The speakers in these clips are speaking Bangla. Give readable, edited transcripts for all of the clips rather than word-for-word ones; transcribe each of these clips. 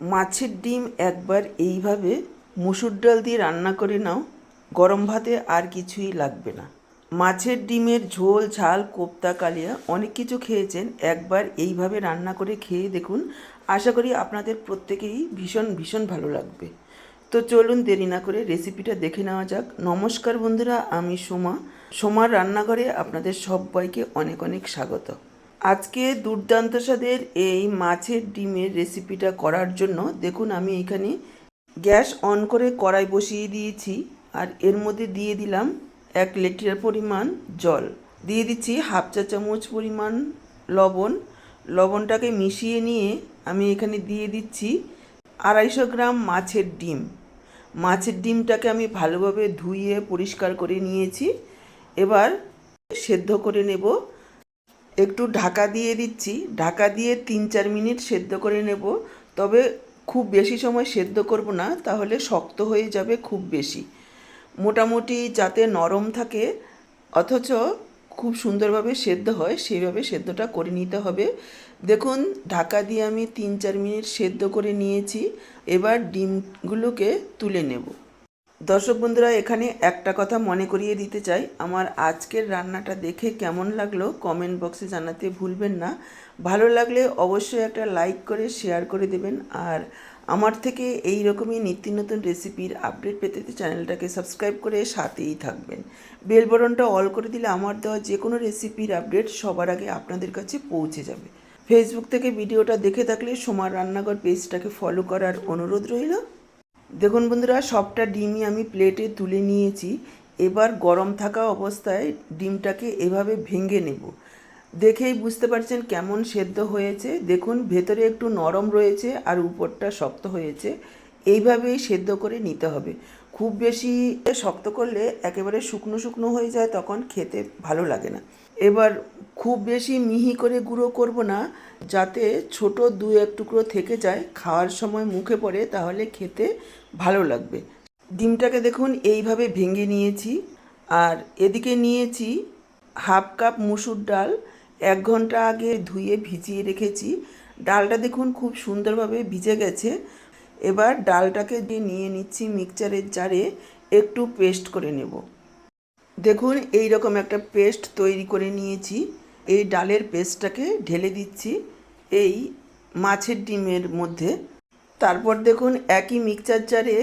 মাছের ডিম একবার এইভাবে মুসুর ডাল দিয়ে রান্না করে নাও, গরম ভাতে আর কিছুই লাগবে না। মাছের ডিমের ঝোল, ঝাল, কোপ্তা, কালিয়া অনেক কিছু খেয়েছেন, একবার এইভাবে রান্না করে খেয়ে দেখুন। আশা করি আপনাদের প্রত্যেকেই ভীষণ ভীষণ ভালো লাগবে। তো চলুন দেরি না করে রেসিপিটা দেখে নেওয়া যাক। নমস্কার বন্ধুরা, আমি সোমার রান্নাঘরে আপনাদের সবাইকে অনেক অনেক স্বাগত। আজকে দুর্দান্ত স্বাদের এই মাছের ডিমের রেসিপিটা করার জন্য দেখুন আমি এখানে গ্যাস অন করে কড়াই বসিয়ে দিয়েছি, আর এর মধ্যে দিয়ে দিলাম 1 লিটার পরিমাণ জল, দিয়ে দিচ্ছি হাফ চা চামচ পরিমাণ লবণ। লবণটাকে মিশিয়ে নিয়ে আমি এখানে দিয়ে দিচ্ছি 250 গ্রাম মাছের ডিম। মাছের ডিমটাকে আমি ভালোভাবে ধুয়ে পরিষ্কার করে নিয়েছি। এবার সেদ্ধ করে নেব। একটু ঢাকা দিয়ে দিচ্ছি, ঢাকা দিয়ে 3-4 মিনিট সেদ্ধ করে নেব। তবে খুব বেশি সময় সেদ্ধ করব না, তাহলে শক্ত হয়ে যাবে খুব বেশি। মোটামুটি যাতে নরম থাকে অথচ খুব সুন্দরভাবে সেদ্ধ হয়, সেইভাবে সেদ্ধটা করে নিতে হবে। দেখুন ঢাকা দিয়ে আমি 3-4 মিনিট সেদ্ধ করে নিয়েছি। এবার ডিমগুলোকে তুলে নেব। দর্শক বন্ধুরা, এখানে একটা কথা মনে করিয়ে দিতে চাই, আমার আজকের রান্নাটা দেখে কেমন লাগলো কমেন্ট বক্সে জানাতে ভুলবেন না। ভালো লাগলে অবশ্যই একটা লাইক করে শেয়ার করে দেবেন, আর আমার থেকে এই রকমই নিত্য নতুন রেসিপির আপডেট পেতে চ্যানেলটাকে সাবস্ক্রাইব করে সাথেই থাকবেন। বেল বাটনটা অল করে দিলে আমার দেওয়া যে কোনো রেসিপির আপডেট সবার আগে আপনাদের কাছে পৌঁছে যাবে। ফেসবুক থেকে ভিডিওটা দেখে থাকলে সোমার রান্নাঘর পেজটাকে ফলো করার অনুরোধ রইল। দেখুন বন্ধুরা, সবটা ডিমই আমি প্লেটে তুলে নিয়েছি। এবার গরম থাকা অবস্থায় ডিমটাকে এভাবে ভেঙে নেব। দেখেই বুঝতে পারছেন কেমন সেদ্ধ হয়েছে। দেখুন ভেতরে একটু নরম রয়েছে আর উপরটা শক্ত হয়েছে। এইভাবেই সেদ্ধ করে নিতে হবে। খুব বেশি শক্ত করলে একেবারে শুকনো শুকনো হয়ে যায়, তখন খেতে ভালো লাগে না। এবার খুব বেশি মিহি করে গুঁড়ো করব না, যাতে ছোট 2-1 টুকরো থেকে যায়, খাওয়ার সময় মুখে পড়ে তাহলে খেতে ভালো লাগবে। ডিমটাকে দেখুন এইভাবে ভেঙে নিয়েছি। আর এদিকে নিয়েছি হাফ কাপ মুসুর ডাল। 1 ঘন্টা আগে ধুয়ে ভিজিয়ে রেখেছি। ডালটা দেখুন খুব সুন্দরভাবে ভিজে গেছে। এবার ডালটাকে দিয়ে নিয়ে নিচ্ছি মিক্সচারের জারে, একটু পেস্ট করে নেব। দেখুন এই রকম একটা পেস্ট তৈরি করে নিয়েছি। এই ডালের পেস্টটাকে ঢেলে দিচ্ছি এই মাছের ডিমের মধ্যে। তারপর দেখুন একই মিক্সচার জারে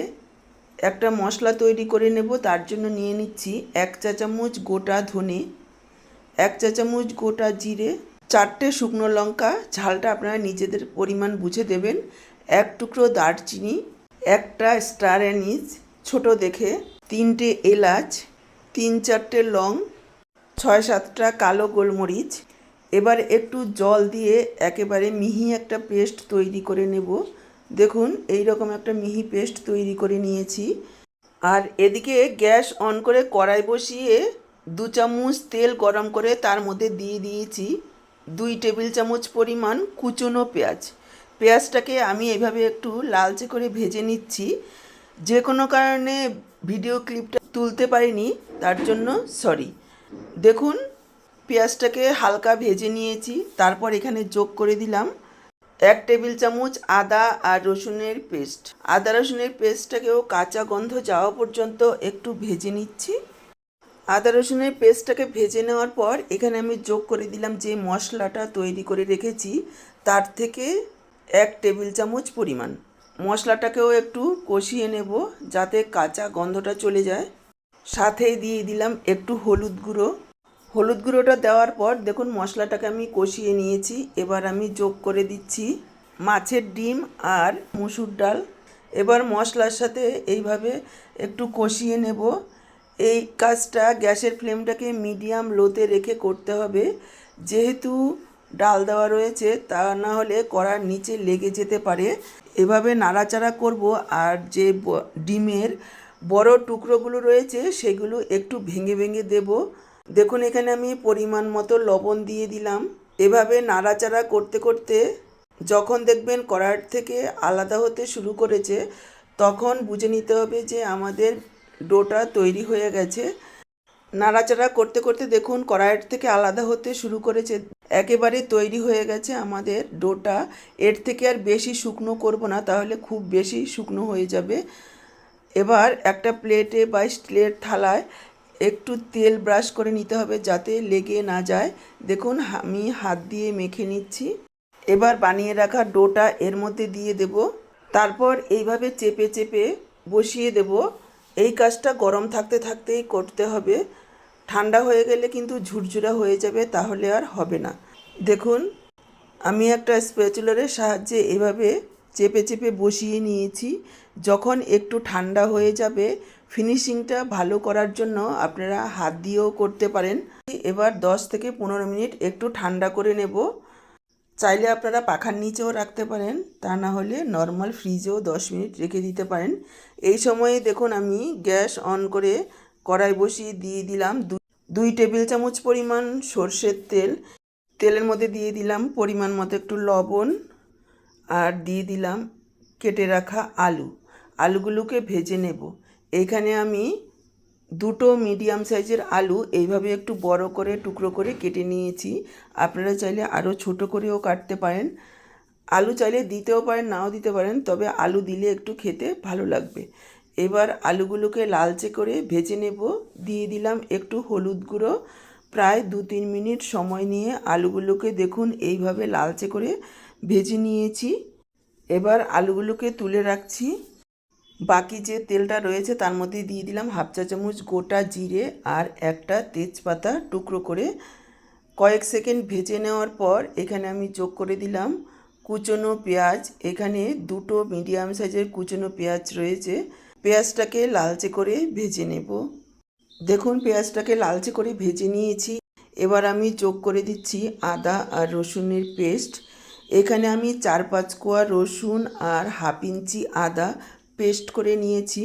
একটা মশলা তৈরি করে নেব। তার জন্য নিয়ে নিচ্ছি 1 চা চামচ গোটা ধনে, 1 চা চামচ গোটা জিরে, 4টে শুকনো লঙ্কা, ঝালটা আপনারা নিজেদের পরিমাণ বুঝে দেবেন, 1 টুকরো দারচিনি, একটা স্টার অ্যানিস ছোটো দেখে, 3টে এলাচ, 3-4টে লং, 6-7টা কালো গোলমরিচ। এবার একটু জল দিয়ে একেবারে মিহি একটা পেস্ট তৈরি করে নেব। দেখুন এই রকম একটা মিহি পেস্ট তৈরি করে নিয়েছি। আর এদিকে গ্যাস অন করে কড়াই বসিয়ে 2 চামচ তেল গরম করে তার মধ্যে দিয়ে দিয়েছি 2 টেবিল চামচ পরিমাণ কুচনো পেঁয়াজ। পেঁয়াজটাকে আমি এভাবে একটু লালচে করে ভেজে নিচ্ছি। যে কোনো কারণে ভিডিও ক্লিপটা তুলতে পারিনি, তার জন্য সরি। দেখুন পেঁয়াজটাকে হালকা ভেজে নিয়েছি। তারপর এখানে যোগ করে দিলাম 1 টেবিল চামচ আদা আর রসুনের পেস্ট। আদা রসুনের পেস্টটাকেও কাঁচা গন্ধ যাওয়া পর্যন্ত একটু ভেজে নিচ্ছি। আদা রসুনের পেস্টটাকে ভেজে নেওয়ার পর এখানে আমি যোগ করে দিলাম যে মশলাটা তৈরি করে রেখেছি, তার থেকে 1 টেবিল চামচ পরিমাণ। মশলাটাকেও একটু কষিয়ে নেব যাতে কাঁচা গন্ধটা চলে যায়। সাথেই দিয়ে দিলাম একটু হলুদ গুঁড়ো। হলুদ গুঁড়োটা দেওয়ার পর দেখুন মশলাটাকে আমি কষিয়ে নিয়েছি। এবার আমি যোগ করে দিচ্ছি মাছের ডিম আর মুসুর ডাল। এবার মশলার সাথে এইভাবে একটু কষিয়ে নেব। এই কাজটা গ্যাসের ফ্লেমটাকে মিডিয়াম লোতে রেখে করতে হবে, যেহেতু ডাল দেওয়া রয়েছে, তা না হলে কড়ার নিচে লেগে যেতে পারে। এভাবে নাড়াচাড়া করব, আর যে ডিমের বড় টুকরোগুলো রয়েছে সেগুলো একটু ভেঙে ভেঙে দেব। দেখুন এখানে আমি পরিমাণ মতো লবণ দিয়ে দিলাম। এভাবে নাড়াচাড়া করতে করতে যখন দেখবেন কড়াই থেকে আলাদা হতে শুরু করেছে, তখন বুঝে নিতে হবে যে আমাদের ডোটা তৈরি হয়ে গেছে। নাড়াচাড়া করতে করতে দেখুন কড়াইয়ের থেকে আলাদা হতে শুরু করেছে। একেবারে তৈরি হয়ে গেছে আমাদের ডোটা। এর থেকে আর বেশি শুকনো করব না, তাহলে খুব বেশি শুকনো হয়ে যাবে। এবার একটা প্লেটে বা স্টিলের থালায় একটু তেল ব্রাশ করে নিতে হবে যাতে লেগে না যায়। দেখুন আমি হাত দিয়ে মেখে নিচ্ছি। এবার বানিয়ে রাখা ডোটা এর মধ্যে দিয়ে দেব। তারপর এইভাবে চেপে চেপে বসিয়ে দেব। এই কাজটা গরম থাকতে থাকতেই করতে হবে, ঠান্ডা হয়ে গেলে কিন্তু ঝুরঝুরা হয়ে যাবে, তাহলে আর হবে না। দেখুন আমি একটা স্প্যাচুলারের সাহায্যে এভাবে চেপে চেপে বসিয়ে নিয়েছি। যখন একটু ঠান্ডা হয়ে যাবে, ফিনিশিংটা ভালো করার জন্য আপনারা হাত দিয়েও করতে পারেন। এবার 10 থেকে 15 মিনিট একটু ঠান্ডা করে নেব। চাইলে আপনারা পাখার নিচেও রাখতে পারেন, তা না হলে নর্মাল ফ্রিজেও 10 মিনিট রেখে দিতে পারেন। এই সময়ে দেখুন আমি গ্যাস অন করে কড়াই বসিয়ে দিয়ে দিলাম 2 টেবিল চামচ পরিমাণ সর্ষের তেল। তেলের মধ্যে দিয়ে দিলাম পরিমাণ মতো একটু লবণ, আর দিয়ে দিলাম কেটে রাখা আলুগুলোকে ভেজে নেব। এইখানে আমি 2টো মিডিয়াম সাইজের আলু এইভাবে একটু বড় করে টুকরো করে কেটে নিয়েছি। আপনারা চাইলে আরও ছোট করেও কাটতে পারেন। আলু চাইলে দিতেও পারেন, নাও দিতে পারেন, তবে আলু দিলে একটু খেতে ভালো লাগবে। এবার আলুগুলোকে লালচে করে ভেজে নেব। দিয়ে দিলাম একটু হলুদ গুঁড়ো। প্রায় 2-3 মিনিট সময় নিয়ে আলুগুলোকে দেখুন এইভাবে লালচে করে ভেজে নিয়েছি। এবার আলুগুলোকে তুলে রাখছি। বাকি যে তেলটা রয়েছে তার মধ্যে দিয়ে দিলাম 1/2 চা চামচ গোটা জিরে আর একটা তেজপাতা টুকরো করে। কয়েক সেকেন্ড ভেজে নেওয়ার পর এখানে আমি যোগ করে দিলাম কুচনো পেঁয়াজ। এখানে 2টো মিডিয়াম সাইজের কুচনো পেঁয়াজ রয়েছে। পেঁয়াজটাকে লালচে করে ভেজে নেব। দেখুন পেঁয়াজটাকে লালচে করে ভেজে নিয়েছি। এবার আমি যোগ করে দিচ্ছি আদা আর রসুনের পেস্ট। এখানে আমি 4-5 কোয়া রসুন আর 1/2 ইঞ্চি আদা পেস্ট করে নিয়েছি।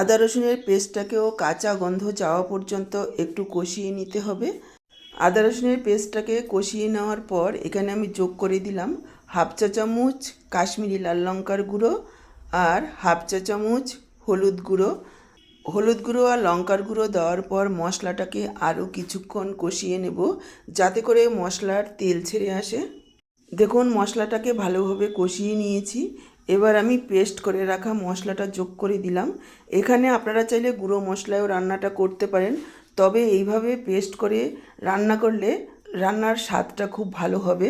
আদা রসুনের পেস্টটাকেও কাঁচা গন্ধ যাওয়া পর্যন্ত একটু কষিয়ে নিতে হবে। আদা রসুনের পেস্টটাকে কষিয়ে নেওয়ার পর এখানে আমি যোগ করে দিলাম 1/2 চা চামচ কাশ্মীরি লাল লঙ্কার গুঁড়ো আর 1/2 চা চামচ হলুদ গুঁড়ো আর লঙ্কার গুঁড়ো দেওয়ার পর মশলাটাকে আরও কিছুক্ষণ কষিয়ে নেব যাতে করে মশলার তেল ছেড়ে আসে। দেখুন মশলাটাকে ভালোভাবে কষিয়ে নিয়েছি। এবার আমি পেস্ট করে রাখা মশলাটা যোগ করে দিলাম। এখানে আপনারা চাইলে গুঁড়ো মশলায়ও রান্নাটা করতে পারেন, তবে এইভাবে পেস্ট করে রান্না করলে রান্নার স্বাদটা খুব ভালো হবে।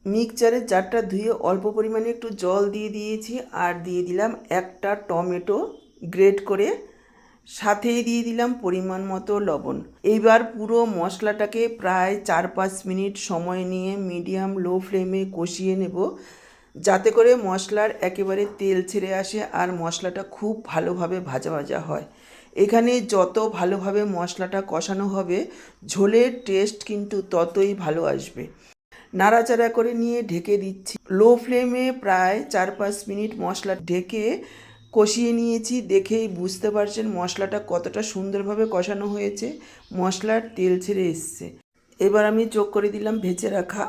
মিক্সচারের জারটা ধুয়ে অল্প পরিমাণে একটু জল দিয়ে দিয়েছি আর দিয়ে দিলাম একটা টমেটো গ্রেট করে, সাথেই দিয়ে দিলাম পরিমাণ মতো লবণ। এইবার পুরো মশলাটাকে প্রায় 4-5 মিনিট সময় নিয়ে মিডিয়াম লো ফ্লেমে কষিয়ে নেব যাতে করে মশলার একেবারে তেল ছেড়ে আসে আর মশলাটা খুব ভালোভাবে ভাজা ভাজা হয়। এখানে যত ভালোভাবে মশলাটা কষানো হবে ঝোলের টেস্ট কিন্তু ততই ভালো আসবে। নাড়াচাড়া করে নিয়ে ঢেকে দিচ্ছি। লো ফ্লেমে প্রায় 4-5 মিনিট মশলা ঢেকে কষিয়ে নিয়েছি। দেখেই বুঝতে পারছেন মশলাটা কতটা সুন্দরভাবে কষানো হয়েছে, মশলার তেল ছেড়ে এসছে। এবার আমি যোগ করে দিলাম ভেজে রাখা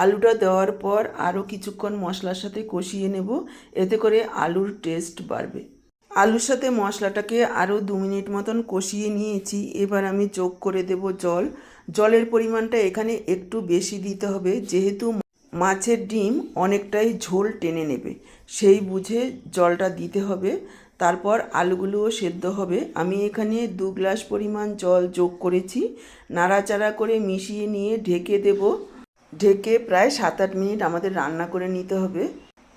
আলুটা দেওয়ার পর আরও কিছুক্ষণ মশলার সাথে কষিয়ে নেব, এতে করে আলুর টেস্ট বাড়বে। আলুর সাথে মশলাটাকে আরও 2 মিনিট মতন কষিয়ে নিয়েছি। এবার আমি যোগ করে দেব জলের পরিমাণটা এখানে একটু বেশি দিতে হবে, যেহেতু মাছের ডিম অনেকটাই ঝোল টেনে নেবে, সেই বুঝে জলটা দিতে হবে। তারপর আলুগুলোও সেদ্ধ হবে। আমি এখানে 2 গ্লাস পরিমাণ জল যোগ করেছি। নাড়াচাড়া করে মিশিয়ে নিয়ে ঢেকে দেব। ঢেকে প্রায় 7-8 মিনিট আমাদের রান্না করে নিতে হবে।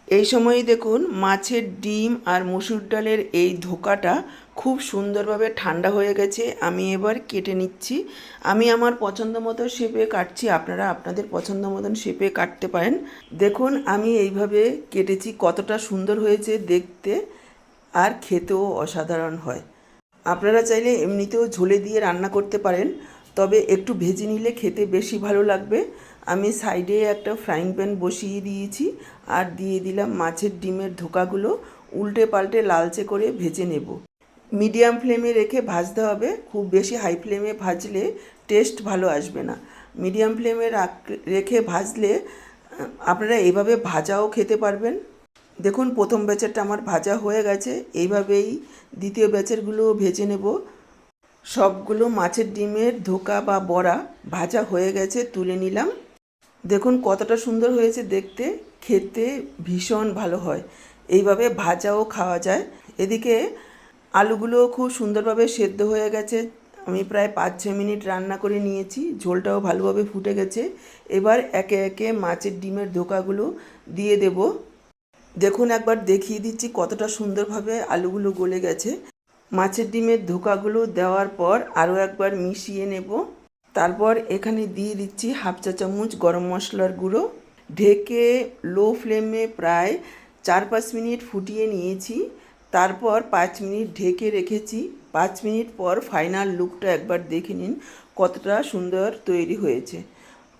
এই সময়ই দেখুন মাছের ডিম আর মসুর ডালের এই ধোকাটা খুব সুন্দরভাবে ঠান্ডা হয়ে গেছে। আমি এবার কেটে নিচ্ছি। আমি আমার পছন্দ মতো শেপে কাটছি, আপনারা আপনাদের পছন্দ মতন শেপে কাটতে পারেন। দেখুন আমি এইভাবে কেটেছি, কতটা সুন্দর হয়েছে দেখতে আর খেতেও অসাধারণ হয়। আপনারা চাইলে এমনিতেও ঝোলে দিয়ে রান্না করতে পারেন, তবে একটু ভেজে নিলে খেতে বেশি ভালো লাগবে। আমি সাইডে একটা ফ্রাইং প্যান বসিয়ে দিয়েছি আর দিয়ে দিলাম মাছের ডিমের ধোকাগুলো। উল্টে পাল্টে লালচে করে ভেজে নেব। মিডিয়াম ফ্লেমে রেখে ভাজতে হবে, খুব বেশি হাই ফ্লেমে ভাজলে টেস্ট ভালো আসবে না। মিডিয়াম ফ্লেমে রেখে ভাজলে আপনারা এইভাবে ভাজাও খেতে পারবেন। দেখুন প্রথম ব্যাচেরটা আমার ভাজা হয়ে গেছে, এইভাবেই দ্বিতীয় ব্যাচেরগুলোও ভেজে নেব। সবগুলো মাছের ডিমের ধোকা বা বড়া ভাজা হয়ে গেছে, তুলে নিলাম। দেখুন কতটা সুন্দর হয়েছে দেখতে, খেতে ভীষণ ভালো হয়। এইভাবে ভাজাও খাওয়া যায়। এদিকে আলুগুলোও খুব সুন্দরভাবে সেদ্ধ হয়ে গেছে। আমি প্রায় 5-6 মিনিট রান্না করে নিয়েছি, ঝোলটাও ভালোভাবে ফুটে গেছে। এবার একে একে মাছের ডিমের ধোকাগুলো দিয়ে দেব। দেখুন একবার দেখিয়ে দিচ্ছি কতটা সুন্দরভাবে আলুগুলো গলে গেছে। মাছের ডিমের ধোকাগুলো দেওয়ার পর আরও একবার মিশিয়ে নেব। তারপর এখানে দিয়ে দিচ্ছি 1/2 চা চামচ গরম মশলার গুঁড়ো। ঢেকে লো ফ্লেমে প্রায় 4-5 মিনিট ফুটিয়ে নিয়েছি। তারপর 5 মিনিট ঢেকে রেখেছি। 5 মিনিট পর ফাইনাল লুকটা একবার দেখে নিন কতটা সুন্দর তৈরি হয়েছে।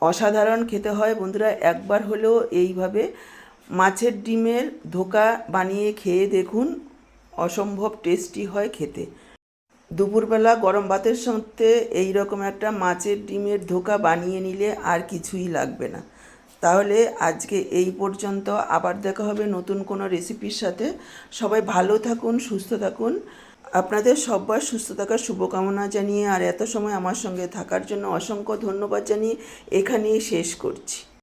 অসাধারণ খেতে হয় বন্ধুরা, একবার হলেও এইভাবে মাছের ডিমের ধোকা বানিয়ে খেয়ে দেখুন, অসম্ভব টেস্টি হয় খেতে। দুপুরবেলা গরম ভাতের সাথে এই রকম একটা মাছের ডিমের ধোকা বানিয়ে নিলে আর কিছুই লাগবে না। তাহলে আজকে এই পর্যন্ত, আবার দেখা হবে নতুন কোনো রেসিপির সাথে। সবাই ভালো থাকুন, সুস্থ থাকুন। আপনাদের সবার সুস্থ থাকার শুভকামনা জানিয়ে আর এত সময় আমার সঙ্গে থাকার জন্য অসংখ্য ধন্যবাদ জানিয়ে এখানেই শেষ করছি।